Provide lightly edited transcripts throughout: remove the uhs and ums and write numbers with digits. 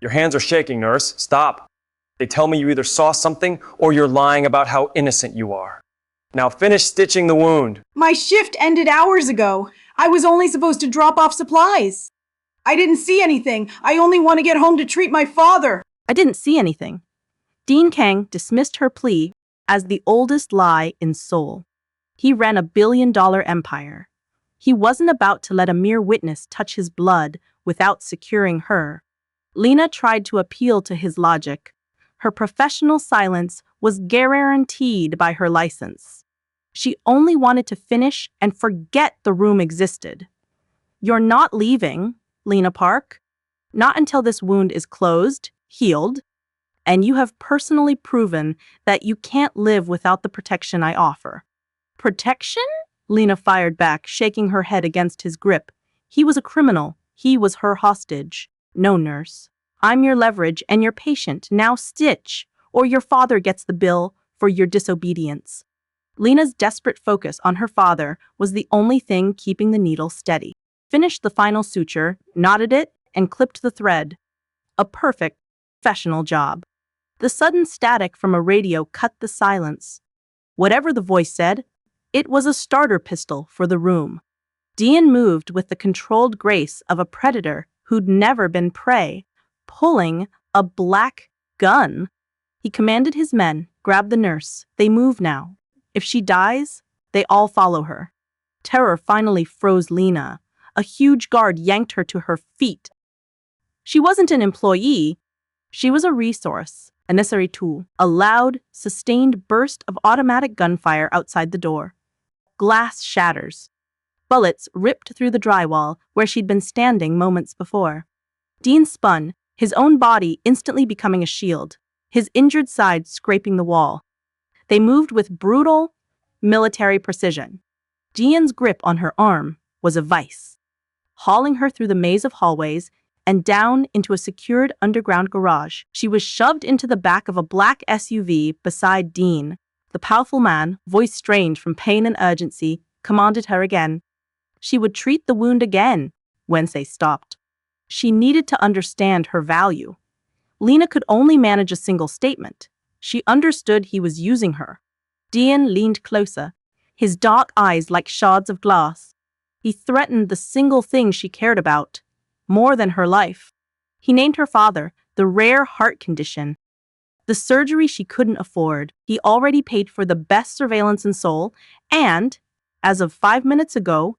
Your hands are shaking, nurse. Stop. They tell me you either saw something or you're lying about how innocent you are. Now finish stitching the wound. My shift ended hours ago. I was only supposed to drop off supplies. I didn't see anything. I only want to get home to treat my father. I didn't see anything. Dean Kang dismissed her plea as the oldest lie in Seoul. He ran a billion-dollar empire. He wasn't about to let a mere witness touch his blood without securing her. Lena tried to appeal to his logic. Her professional silence was guaranteed by her license. She only wanted to finish and forget the room existed. You're not leaving, Lena Park. Not until this wound is closed, healed, and you have personally proven that you can't live without the protection I offer. Protection? Lena fired back, shaking her head against his grip. He was a criminal. He was her hostage. No, nurse. I'm your leverage and your patient. Now stitch, or your father gets the bill for your disobedience. Lena's desperate focus on her father was the only thing keeping the needle steady. Finished the final suture, knotted it, and clipped the thread. A perfect, professional job. The sudden static from a radio cut the silence. Whatever the voice said, it was a starter pistol for the room. Dean moved with the controlled grace of a predator who'd never been prey, pulling a black gun. He commanded his men, grab the nurse. They move now. If she dies, they all follow her. Terror finally froze Lena. A huge guard yanked her to her feet. She wasn't an employee. She was a resource, a necessary tool. A loud, sustained burst of automatic gunfire outside the door. Glass shatters. Bullets ripped through the drywall where she'd been standing moments before. Dean spun, his own body instantly becoming a shield, his injured side scraping the wall. They moved with brutal, military precision. Dean's grip on her arm was a vice, hauling her through the maze of hallways and down into a secured underground garage. She was shoved into the back of a black SUV beside Dean. The powerful man, voice strained from pain and urgency, commanded her again. She would treat the wound again once they stopped. She needed to understand her value. Lena could only manage a single statement. She understood he was using her. Dean leaned closer, his dark eyes like shards of glass. He threatened the single thing she cared about, more than her life. He named her father, the rare heart condition, the surgery she couldn't afford. He already paid for the best surveillance in Seoul, and, as of 5 minutes ago,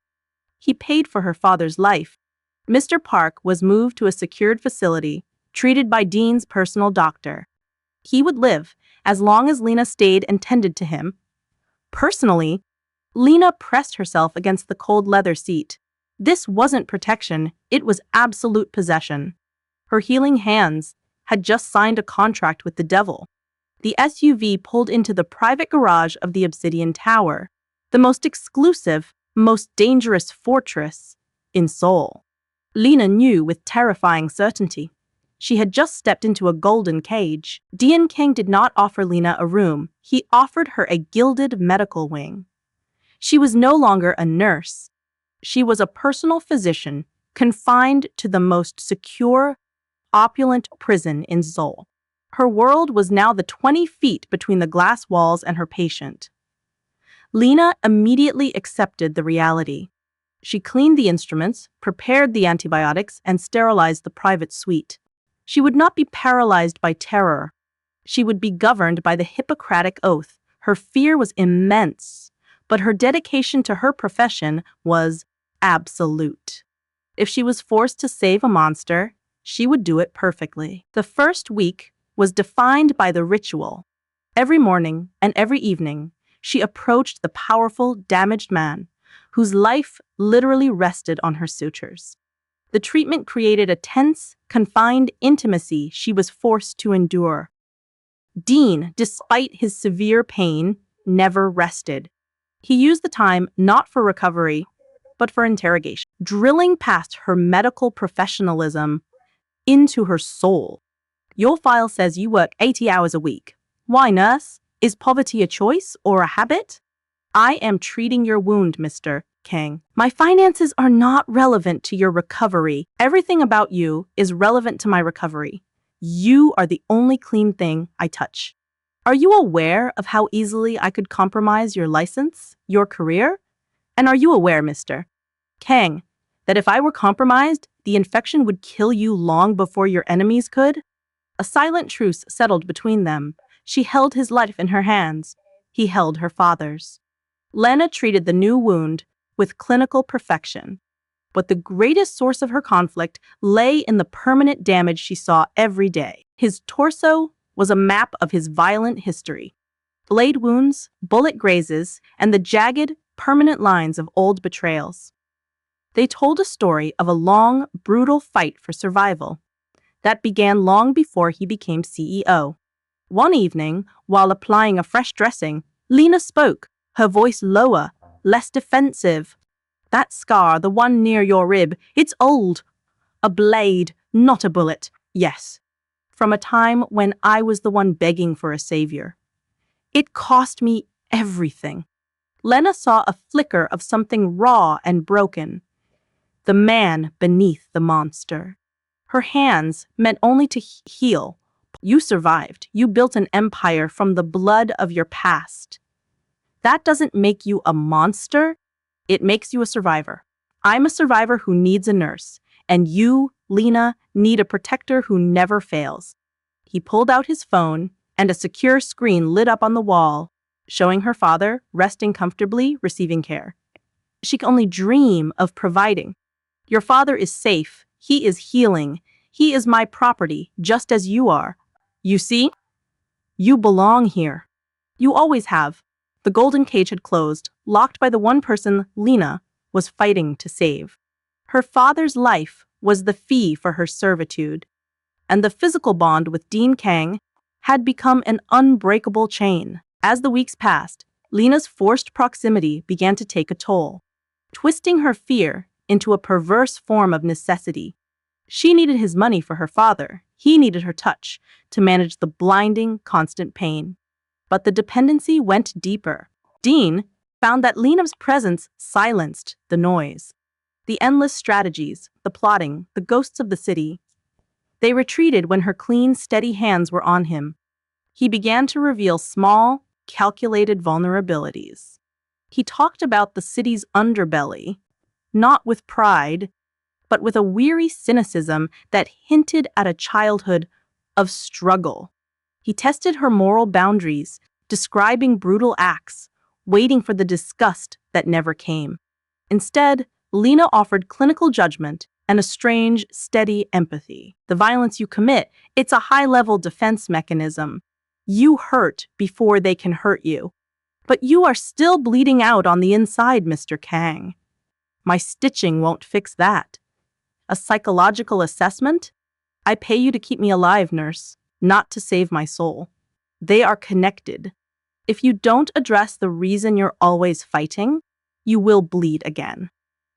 he paid for her father's life. Mr. Park was moved to a secured facility, treated by Dean's personal doctor. He would live as long as Lena stayed and tended to him. Personally, Lena pressed herself against the cold leather seat. This wasn't protection, it was absolute possession. Her healing hands had just signed a contract with the devil. The SUV pulled into the private garage of the Obsidian Tower, the most exclusive, most dangerous fortress in Seoul. Lena knew with terrifying certainty. She had just stepped into a golden cage. Dean Kang did not offer Lena a room. He offered her a gilded medical wing. She was no longer a nurse. She was a personal physician confined to the most secure, opulent prison in Seoul. Her world was now the 20 feet between the glass walls and her patient. Lena immediately accepted the reality. She cleaned the instruments, prepared the antibiotics, and sterilized the private suite. She would not be paralyzed by terror. She would be governed by the Hippocratic Oath. Her fear was immense, but her dedication to her profession was absolute. If she was forced to save a monster, she would do it perfectly. The first week was defined by the ritual. Every morning and every evening, she approached the powerful, damaged man, whose life literally rested on her sutures. The treatment created a tense, confined intimacy she was forced to endure. Dean, despite his severe pain, never rested. He used the time not for recovery, but for interrogation, drilling past her medical professionalism into her soul. Your file says you work 80 hours a week. Why, nurse? Is poverty a choice or a habit? I am treating your wound, Mr. Kang. My finances are not relevant to your recovery. Everything about you is relevant to my recovery. You are the only clean thing I touch. Are you aware of how easily I could compromise your license, your career? And are you aware, Mr. Kang, that if I were compromised, the infection would kill you long before your enemies could? A silent truce settled between them. She held his life in her hands. He held her father's. Lena treated the new wound with clinical perfection. But the greatest source of her conflict lay in the permanent damage she saw every day. His torso was a map of his violent history. Blade wounds, bullet grazes, and the jagged, permanent lines of old betrayals. They told a story of a long, brutal fight for survival that began long before he became CEO. One evening, while applying a fresh dressing, Lena spoke, her voice lower, less defensive. That scar, the one near your rib, it's old. A blade, not a bullet. Yes. From a time when I was the one begging for a savior. It cost me everything. Lena saw a flicker of something raw and broken. The man beneath the monster. Her hands meant only to heal. You survived. You built an empire from the blood of your past. That doesn't make you a monster. It makes you a survivor. I'm a survivor who needs a nurse, and you, Lena, need a protector who never fails. He pulled out his phone, and a secure screen lit up on the wall, showing her father resting comfortably, receiving care. She can only dream of providing. Your father is safe. He is healing. He is my property, just as you are. You see? You belong here. You always have. The golden cage had closed, locked by the one person Lena was fighting to save. Her father's life was the fee for her servitude, and the physical bond with Dean Kang had become an unbreakable chain. As the weeks passed, Lena's forced proximity began to take a toll, twisting her fear into a perverse form of necessity. She needed his money for her father. He needed her touch to manage the blinding, constant pain. But the dependency went deeper. Dean found that Lena's presence silenced the noise. The endless strategies, the plotting, the ghosts of the city. They retreated when her clean, steady hands were on him. He began to reveal small, calculated vulnerabilities. He talked about the city's underbelly, not with pride, but with a weary cynicism that hinted at a childhood of struggle. He tested her moral boundaries, describing brutal acts, waiting for the disgust that never came. Instead, Lena offered clinical judgment and a strange, steady empathy. The violence you commit, it's a high-level defense mechanism. You hurt before they can hurt you. But you are still bleeding out on the inside, Mr. Kang. My stitching won't fix that. A psychological assessment? I pay you to keep me alive, nurse, not to save my soul. They are connected. If you don't address the reason you're always fighting, you will bleed again.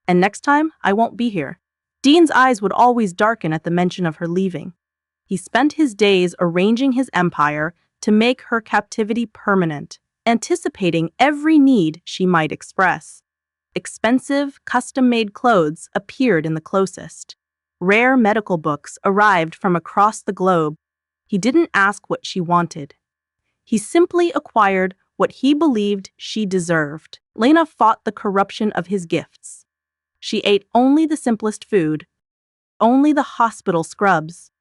And next time, I won't be here. Dean's eyes would always darken at the mention of her leaving. He spent his days arranging his empire to make her captivity permanent, anticipating every need she might express. Expensive, custom-made clothes appeared in the closest. Rare medical books arrived from across the globe. He didn't ask what she wanted. He simply acquired what he believed she deserved. Lena fought the corruption of his gifts. She ate only the simplest food, only the hospital scrubs.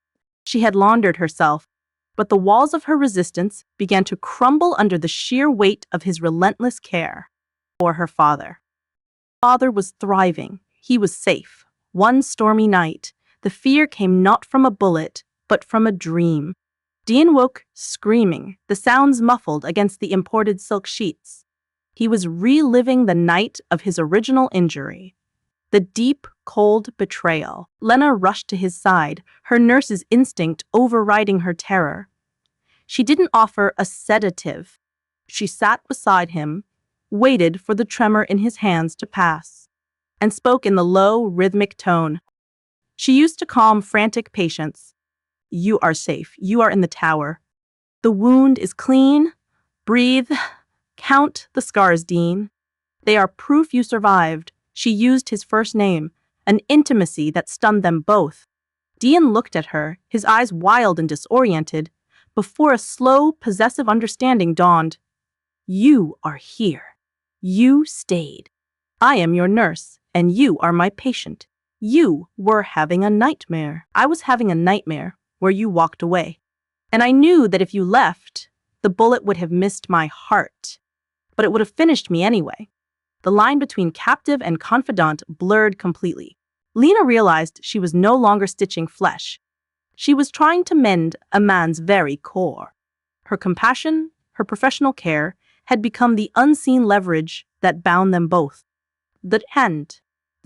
She had laundered herself, but the walls of her resistance began to crumble under the sheer weight of his relentless care for her father. Father was thriving. He was safe. One stormy night, the fear came not from a bullet, but from a dream. Dean woke screaming, the sounds muffled against the imported silk sheets. He was reliving the night of his original injury. The deep, cold betrayal. Lena rushed to his side, her nurse's instinct overriding her terror. She didn't offer a sedative. She sat beside him, waited for the tremor in his hands to pass, and spoke in the low, rhythmic tone she used to calm frantic patients. You are safe. You are in the tower. The wound is clean. Breathe. Count the scars, Dean. They are proof you survived. She used his first name, an intimacy that stunned them both. Dean looked at her, his eyes wild and disoriented, before a slow, possessive understanding dawned. You are here. You stayed. I am your nurse, and you are my patient. You were having a nightmare. I was having a nightmare where you walked away. And I knew that if you left, the bullet would have missed my heart. But it would have finished me anyway. The line between captive and confidant blurred completely. Lena realized she was no longer stitching flesh. She was trying to mend a man's very core. Her compassion, her professional care, had become the unseen leverage that bound them both. The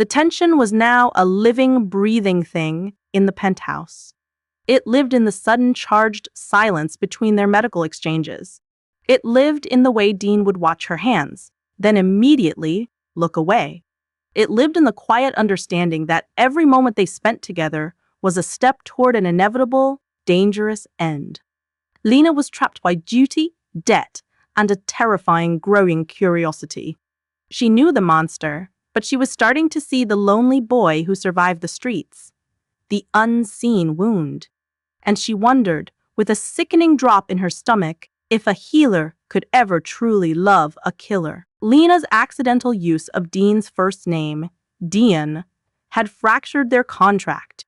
tension was now a living, breathing thing in the penthouse. It lived in the sudden charged silence between their medical exchanges. It lived in the way Dean would watch her hands, then immediately look away. It lived in the quiet understanding that every moment they spent together was a step toward an inevitable, dangerous end. Lena was trapped by duty, debt, and a terrifying, growing curiosity. She knew the monster, but she was starting to see the lonely boy who survived the streets, the unseen wound. And she wondered, with a sickening drop in her stomach, if a healer could ever truly love a killer. Lena's accidental use of Dean's first name, Dean, had fractured their contract.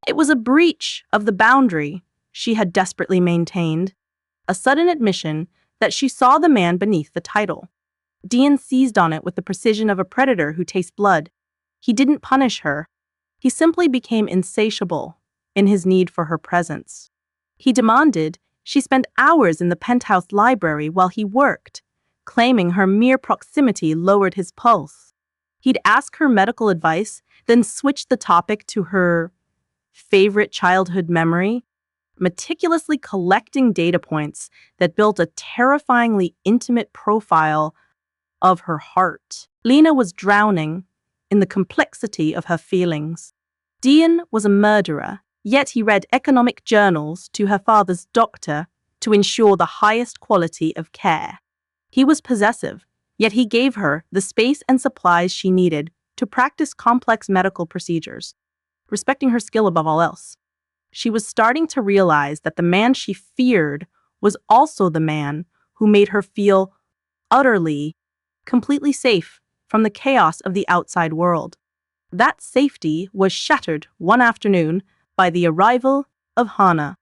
It was a breach of the boundary she had desperately maintained, a sudden admission that she saw the man beneath the title. Dean seized on it with the precision of a predator who tastes blood. He didn't punish her. He simply became insatiable in his need for her presence. He demanded she spend hours in the penthouse library while he worked, claiming her mere proximity lowered his pulse. He'd ask her medical advice, then switch the topic to her favorite childhood memory, meticulously collecting data points that built a terrifyingly intimate profile of her heart. Lena was drowning in the complexity of her feelings. Dean was a murderer, yet he read economic journals to her father's doctor to ensure the highest quality of care. He was possessive, yet he gave her the space and supplies she needed to practice complex medical procedures, respecting her skill above all else. She was starting to realize that the man she feared was also the man who made her feel utterly, completely safe from the chaos of the outside world. That safety was shattered one afternoon by the arrival of Hana,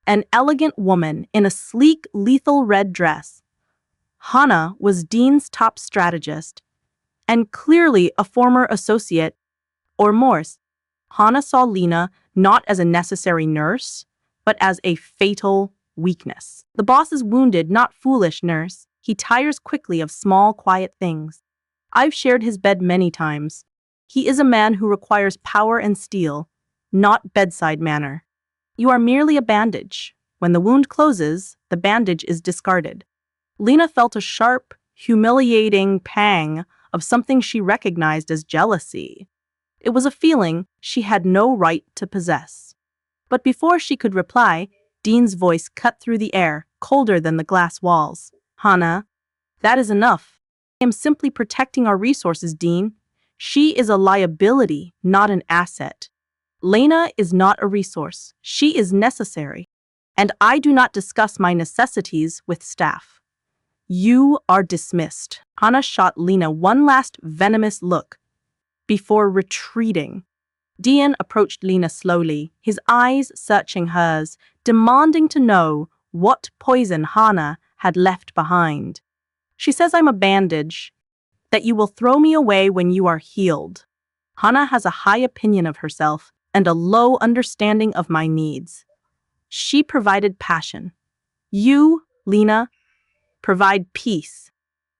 an elegant woman in a sleek, lethal red dress. Hana was Dean's top strategist, and clearly a former associate, or Morse. Hana saw Lena not as a necessary nurse, but as a fatal weakness. The boss is wounded, not foolish, nurse. He tires quickly of small, quiet things. I've shared his bed many times. He is a man who requires power and steel, not bedside manner. You are merely a bandage. When the wound closes, the bandage is discarded. Lena felt a sharp, humiliating pang of something she recognized as jealousy. It was a feeling she had no right to possess. But before she could reply, Dean's voice cut through the air, colder than the glass walls. Hana, that is enough. I am simply protecting our resources, Dean. She is a liability, not an asset. Lena is not a resource. She is necessary. And I do not discuss my necessities with staff. You are dismissed. Hana shot Lena one last venomous look before retreating. Dean approached Lena slowly, his eyes searching hers, demanding to know what poison Hana had left behind. She says I'm a bandage, that you will throw me away when you are healed. Hana has a high opinion of herself and a low understanding of my needs. She provided passion. You, Lena, provide peace.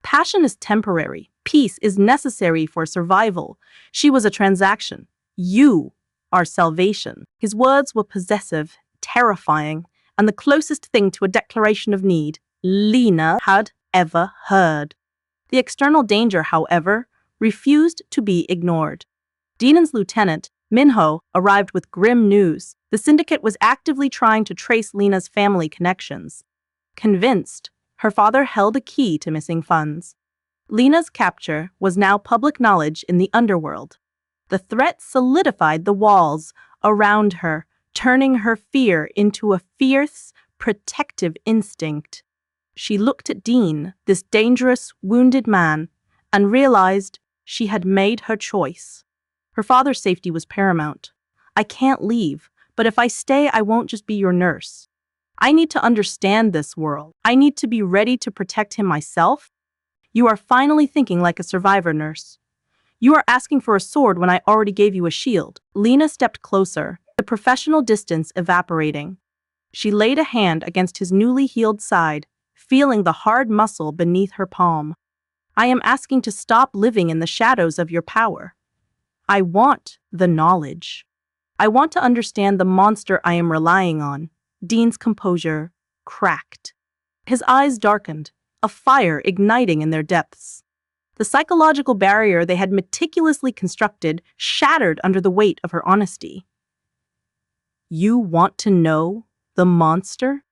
Passion is temporary. Peace is necessary for survival. She was a transaction. You are salvation. His words were possessive, terrifying, and the closest thing to a declaration of need Lena had ever heard. The external danger, however, refused to be ignored. Dean's lieutenant, Minho, arrived with grim news. The syndicate was actively trying to trace Lena's family connections. Convinced, her father held a key to missing funds. Lena's capture was now public knowledge in the underworld. The threat solidified the walls around her, turning her fear into a fierce, protective instinct. She looked at Dean, this dangerous, wounded man, and realized she had made her choice. Her father's safety was paramount. I can't leave, but if I stay, I won't just be your nurse. I need to understand this world. I need to be ready to protect him myself. You are finally thinking like a survivor, nurse. You are asking for a sword when I already gave you a shield. Lena stepped closer, the professional distance evaporating. She laid a hand against his newly healed side, feeling the hard muscle beneath her palm. I am asking to stop living in the shadows of your power. I want the knowledge. I want to understand the monster I am relying on. Dean's composure cracked. His eyes darkened, a fire igniting in their depths. The psychological barrier they had meticulously constructed shattered under the weight of her honesty. You want to know the monster?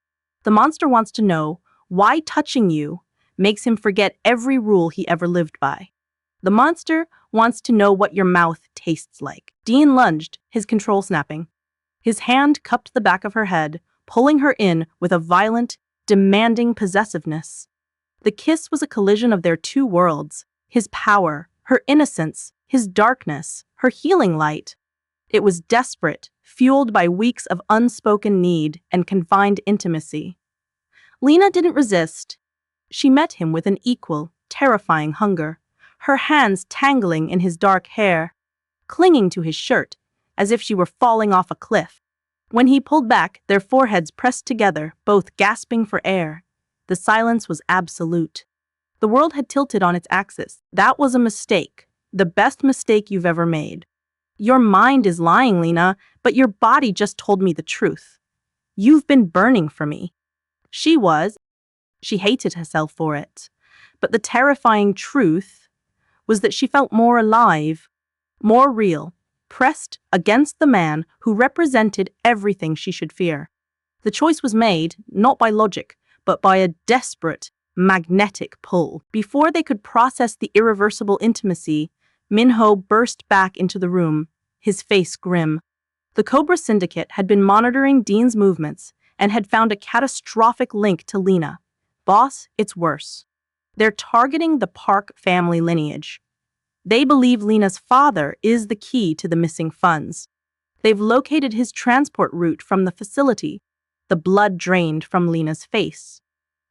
The monster wants to know why touching you makes him forget every rule he ever lived by. The monster wants to know what your mouth tastes like. Dean lunged, his control snapping. His hand cupped the back of her head, pulling her in with a violent, demanding possessiveness. The kiss was a collision of their two worlds, his power, her innocence, his darkness, her healing light. It was desperate, fueled by weeks of unspoken need and confined intimacy. Lena didn't resist. She met him with an equal, terrifying hunger, her hands tangling in his dark hair, clinging to his shirt as if she were falling off a cliff. When he pulled back, their foreheads pressed together, both gasping for air. The silence was absolute. The world had tilted on its axis. That was a mistake, the best mistake you've ever made. Your mind is lying, Lena, but your body just told me the truth. You've been burning for me. She was. She hated herself for it. But the terrifying truth was that she felt more alive, more real, pressed against the man who represented everything she should fear. The choice was made, not by logic, but by a desperate, magnetic pull. Before they could process the irreversible intimacy, Minho burst back into the room, his face grim. The Cobra Syndicate had been monitoring Dean's movements and had found a catastrophic link to Lena. Boss, it's worse. They're targeting the Park family lineage. They believe Lena's father is the key to the missing funds. They've located his transport route from the facility. The blood drained from Lena's face.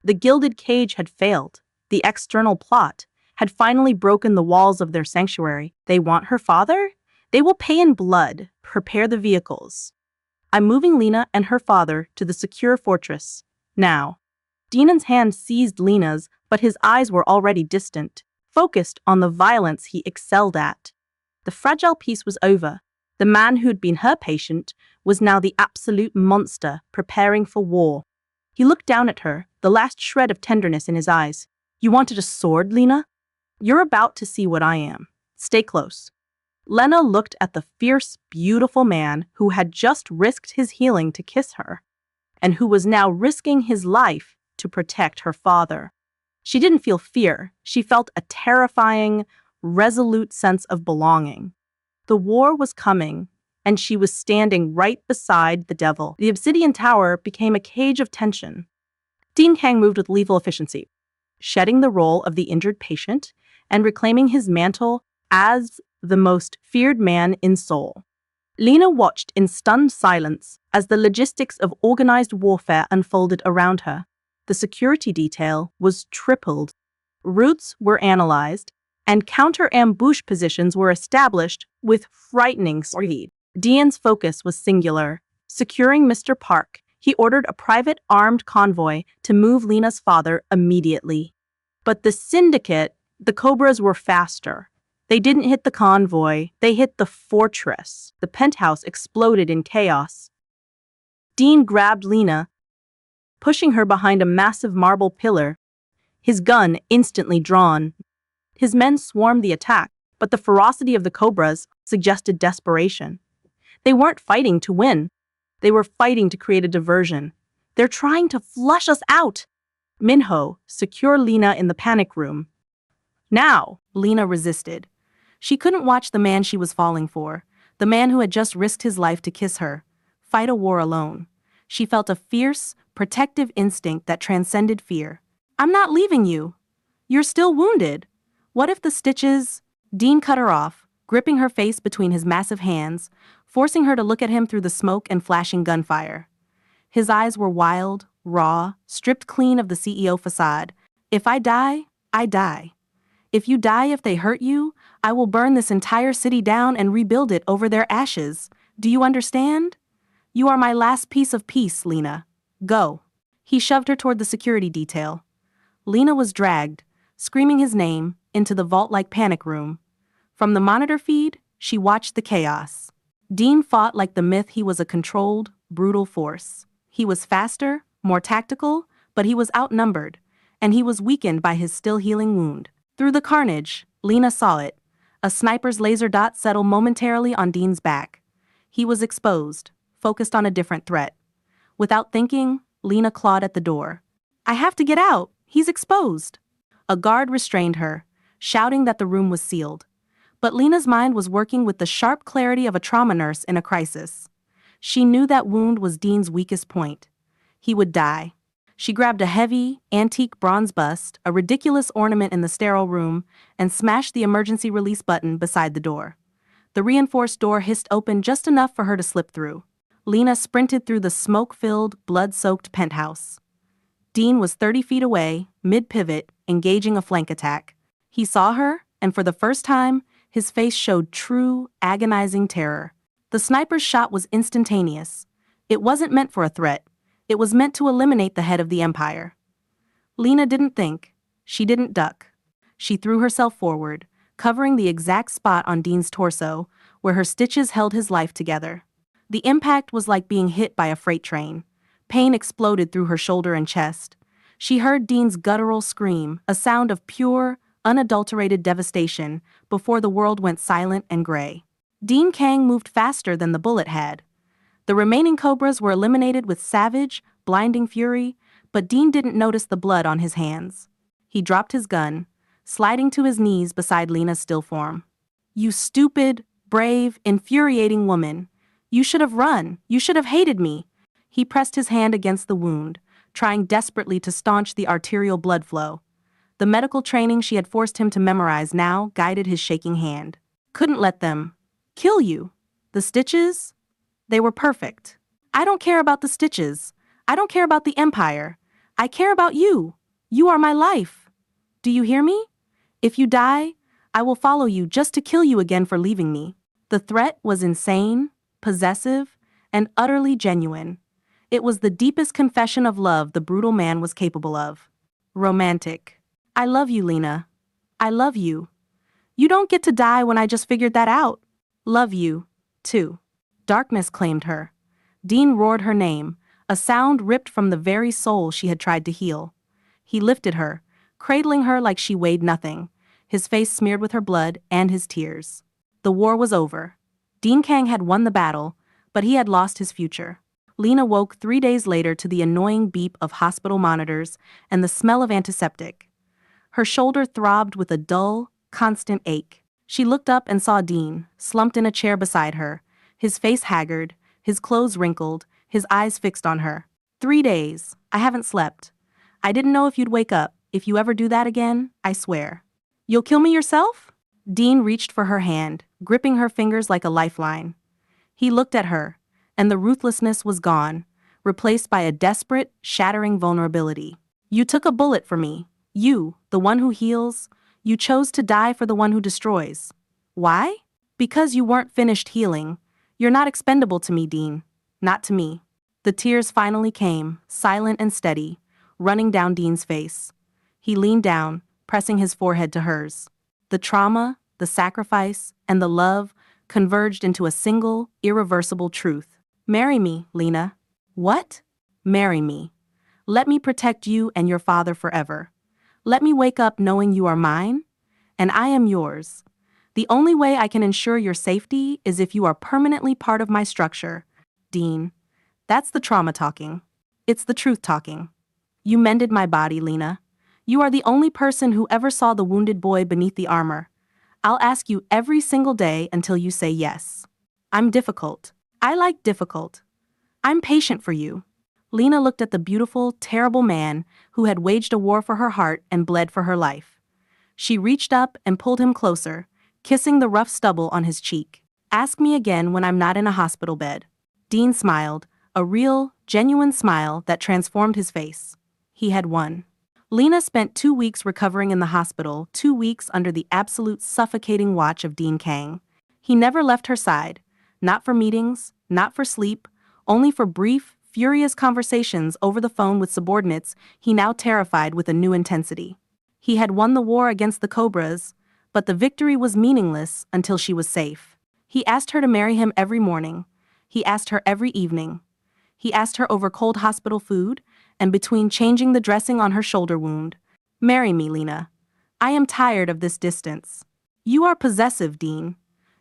The gilded cage had failed. The external plot had finally broken the walls of their sanctuary. They want her father? They will pay in blood. Prepare the vehicles. I'm moving Lena and her father to the secure fortress. Now. Dean's hand seized Lena's, but his eyes were already distant, focused on the violence he excelled at. The fragile peace was over. The man who'd been her patient was now the absolute monster preparing for war. He looked down at her, the last shred of tenderness in his eyes. You wanted a sword, Lena? You're about to see what I am. Stay close. Lena looked at the fierce, beautiful man who had just risked his healing to kiss her, and who was now risking his life to protect her father. She didn't feel fear. She felt a terrifying, resolute sense of belonging. The war was coming, and she was standing right beside the devil. The obsidian tower became a cage of tension. Dean Kang moved with lethal efficiency, shedding the role of the injured patient and reclaiming his mantle as the most feared man in Seoul. Lena watched in stunned silence as the logistics of organized warfare unfolded around her. The security detail was tripled. Routes were analyzed, and counter-ambush positions were established with frightening speed. Dean's focus was singular. Securing Mr. Park, he ordered a private armed convoy to move Lena's father immediately. But the syndicate, the Cobras, were faster. They didn't hit the convoy, they hit the fortress. The penthouse exploded in chaos. Dean grabbed Lena, pushing her behind a massive marble pillar, his gun instantly drawn. His men swarmed the attack, but the ferocity of the Cobras suggested desperation. They weren't fighting to win. They were fighting to create a diversion. They're trying to flush us out. Minho, secure Lena in the panic room. Now, Lena resisted. She couldn't watch the man she was falling for, the man who had just risked his life to kiss her, fight a war alone. She felt a fierce, protective instinct that transcended fear. I'm not leaving you. You're still wounded. What if the stitches... Dean cut her off, gripping her face between his massive hands, forcing her to look at him through the smoke and flashing gunfire. His eyes were wild, raw, stripped clean of the CEO facade. If I die, I die. If you die if they hurt you, I will burn this entire city down and rebuild it over their ashes. Do you understand? You are my last piece of peace, Lena. Go. He shoved her toward the security detail. Lena was dragged, screaming his name, into the vault-like panic room. From the monitor feed, she watched the chaos. Dean fought like the myth he was a controlled, brutal force. He was faster, more tactical, but he was outnumbered, and he was weakened by his still-healing wound. Through the carnage, Lena saw it. A sniper's laser dot settle momentarily on Dean's back. He was exposed, focused on a different threat. Without thinking, Lena clawed at the door. I have to get out. He's exposed. A guard restrained her, shouting that the room was sealed. But Lena's mind was working with the sharp clarity of a trauma nurse in a crisis. She knew that wound was Dean's weakest point. He would die. She grabbed a heavy, antique bronze bust, a ridiculous ornament in the sterile room, and smashed the emergency release button beside the door. The reinforced door hissed open just enough for her to slip through. Lena sprinted through the smoke-filled, blood-soaked penthouse. Dean was 30 feet away, mid-pivot, engaging a flank attack. He saw her, and for the first time, his face showed true, agonizing terror. The sniper's shot was instantaneous. It wasn't meant for a threat. It was meant to eliminate the head of the empire. Lena didn't think. She didn't duck. She threw herself forward, covering the exact spot on Dean's torso, where her stitches held his life together. The impact was like being hit by a freight train. Pain exploded through her shoulder and chest. She heard Dean's guttural scream, a sound of pure, unadulterated devastation, before the world went silent and gray. Dean Kang moved faster than the bullet had. The remaining cobras were eliminated with savage, blinding fury, but Dean didn't notice the blood on his hands. He dropped his gun, sliding to his knees beside Lena's still form. You stupid, brave, infuriating woman. You should have run. You should have hated me. He pressed his hand against the wound, trying desperately to staunch the arterial blood flow. The medical training she had forced him to memorize now guided his shaking hand. Couldn't let them kill you. The stitches? They were perfect. I don't care about the stitches. I don't care about the empire. I care about you. You are my life. Do you hear me? If you die, I will follow you just to kill you again for leaving me. The threat was insane, possessive, and utterly genuine. It was the deepest confession of love the brutal man was capable of. Romantic. I love you, Lena. I love you. You don't get to die when I just figured that out. Love you, too. Darkness claimed her. Dean roared her name, a sound ripped from the very soul she had tried to heal. He lifted her, cradling her like she weighed nothing, his face smeared with her blood and his tears. The war was over. Dean Kang had won the battle, but he had lost his future. Lena woke 3 days later to the annoying beep of hospital monitors and the smell of antiseptic. Her shoulder throbbed with a dull, constant ache. She looked up and saw Dean, slumped in a chair beside her, his face haggard, his clothes wrinkled, his eyes fixed on her. 3 days. I haven't slept. I didn't know if you'd wake up. If you ever do that again, I swear. You'll kill me yourself? Dean reached for her hand, gripping her fingers like a lifeline. He looked at her, and the ruthlessness was gone, replaced by a desperate, shattering vulnerability. You took a bullet for me. You, the one who heals. You chose to die for the one who destroys. Why? Because you weren't finished healing. You're not expendable to me, Dean. Not to me. The tears finally came, silent and steady, running down Dean's face. He leaned down, pressing his forehead to hers. The trauma, the sacrifice, and the love converged into a single, irreversible truth. Marry me, Lena. What? Marry me. Let me protect you and your father forever. Let me wake up knowing you are mine, and I am yours. The only way I can ensure your safety is if you are permanently part of my structure. Dean, that's the trauma talking. It's the truth talking. You mended my body, Lena. You are the only person who ever saw the wounded boy beneath the armor. I'll ask you every single day until you say yes. I'm difficult. I like difficult. I'm patient for you. Lena looked at the beautiful, terrible man who had waged a war for her heart and bled for her life. She reached up and pulled him closer, kissing the rough stubble on his cheek. Ask me again when I'm not in a hospital bed. Dean smiled, a real, genuine smile that transformed his face. He had won. Lena spent 2 weeks recovering in the hospital, 2 weeks under the absolute suffocating watch of Dean Kang. He never left her side, not for meetings, not for sleep, only for brief, furious conversations over the phone with subordinates he now terrified with a new intensity. He had won the war against the Cobras, but the victory was meaningless until she was safe. He asked her to marry him every morning. He asked her every evening. He asked her over cold hospital food, and between changing the dressing on her shoulder wound. Marry me, Lena. I am tired of this distance. You are possessive, Dean.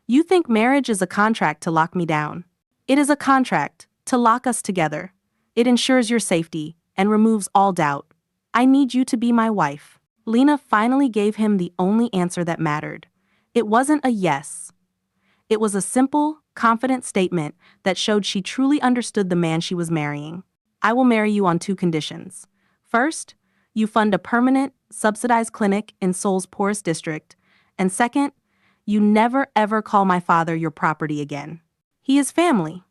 You think marriage is a contract to lock me down. It is a contract to lock us together. It ensures your safety and removes all doubt. I need you to be my wife. Lena finally gave him the only answer that mattered. It wasn't a yes. It was a simple, confident statement that showed she truly understood the man she was marrying. I will marry you on 2 conditions. First, you fund a permanent, subsidized clinic in Seoul's poorest district. And second, you never ever call my father your property again. He is family.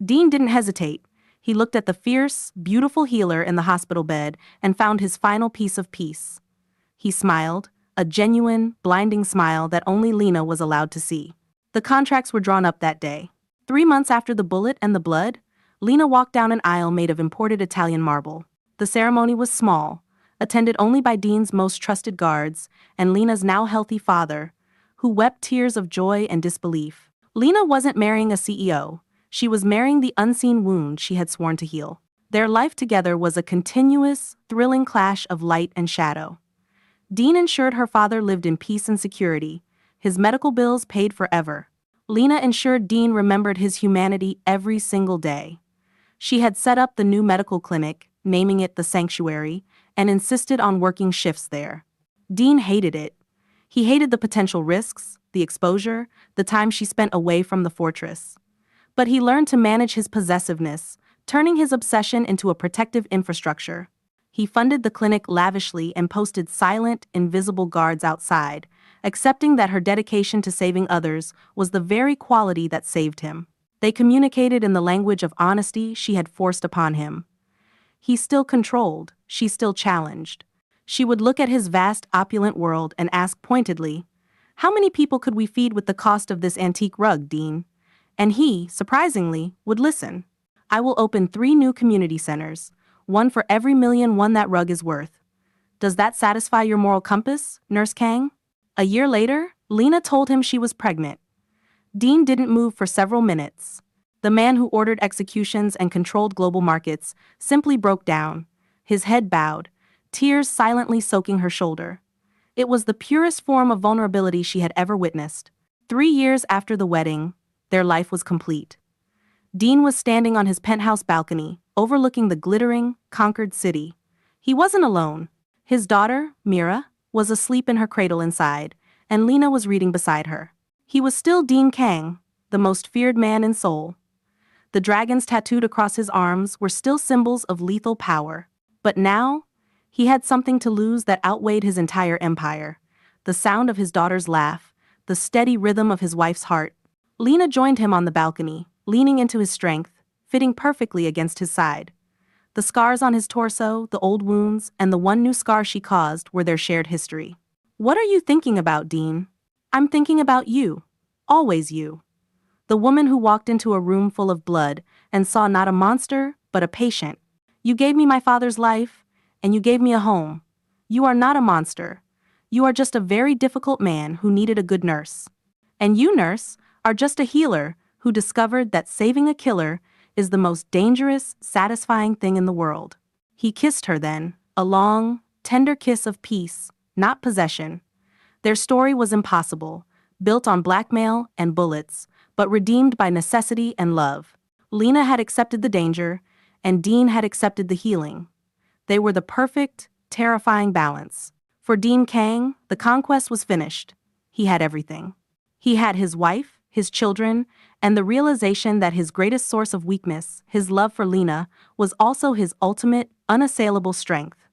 Dean didn't hesitate. He looked at the fierce, beautiful healer in the hospital bed and found his final piece of peace. He smiled, a genuine, blinding smile that only Lena was allowed to see. The contracts were drawn up that day. 3 months after the bullet and the blood, Lena walked down an aisle made of imported Italian marble. The ceremony was small, attended only by Dean's most trusted guards and Lena's now healthy father, who wept tears of joy and disbelief. Lena wasn't marrying a CEO. She was marrying the unseen wound she had sworn to heal. Their life together was a continuous, thrilling clash of light and shadow. Dean ensured her father lived in peace and security, his medical bills paid forever. Lena ensured Dean remembered his humanity every single day. She had set up the new medical clinic, naming it the Sanctuary, and insisted on working shifts there. Dean hated it. He hated the potential risks, the exposure, the time she spent away from the fortress. But he learned to manage his possessiveness, turning his obsession into a protective infrastructure. He funded the clinic lavishly and posted silent, invisible guards outside, accepting that her dedication to saving others was the very quality that saved him. They communicated in the language of honesty she had forced upon him. He still controlled, she still challenged. She would look at his vast, opulent world and ask pointedly, "How many people could we feed with the cost of this antique rug, Dean?" And he, surprisingly, would listen. "I will open 3 new community centers, 1 for every $1,000,000 that rug is worth. Does that satisfy your moral compass, Nurse Kang?" A year later, Lena told him she was pregnant. Dean didn't move for several minutes. The man who ordered executions and controlled global markets simply broke down, his head bowed, tears silently soaking her shoulder. It was the purest form of vulnerability she had ever witnessed. 3 years after the wedding, their life was complete. Dean was standing on his penthouse balcony, overlooking the glittering, conquered city. He wasn't alone. His daughter, Mira, was asleep in her cradle inside, and Lena was reading beside her. He was still Dean Kang, the most feared man in Seoul. The dragons tattooed across his arms were still symbols of lethal power. But now, he had something to lose that outweighed his entire empire. The sound of his daughter's laugh, the steady rhythm of his wife's heart. Lena joined him on the balcony, leaning into his strength, fitting perfectly against his side. The scars on his torso, the old wounds, and the one new scar she caused were their shared history. "What are you thinking about, Dean?" "I'm thinking about you. Always you." The woman who walked into a room full of blood and saw not a monster, but a patient. "You gave me my father's life, and you gave me a home. You are not a monster. You are just a very difficult man who needed a good nurse. And you, nurse, are just a healer who discovered that saving a killer is the most dangerous, satisfying thing in the world." He kissed her then, a long, tender kiss of peace, not possession. Their story was impossible, built on blackmail and bullets, but redeemed by necessity and love. Lena had accepted the danger, and Dean had accepted the healing. They were the perfect, terrifying balance. For Dean Kang, the conquest was finished. He had everything. He had his wife, his children, and the realization that his greatest source of weakness, his love for Lena, was also his ultimate, unassailable strength.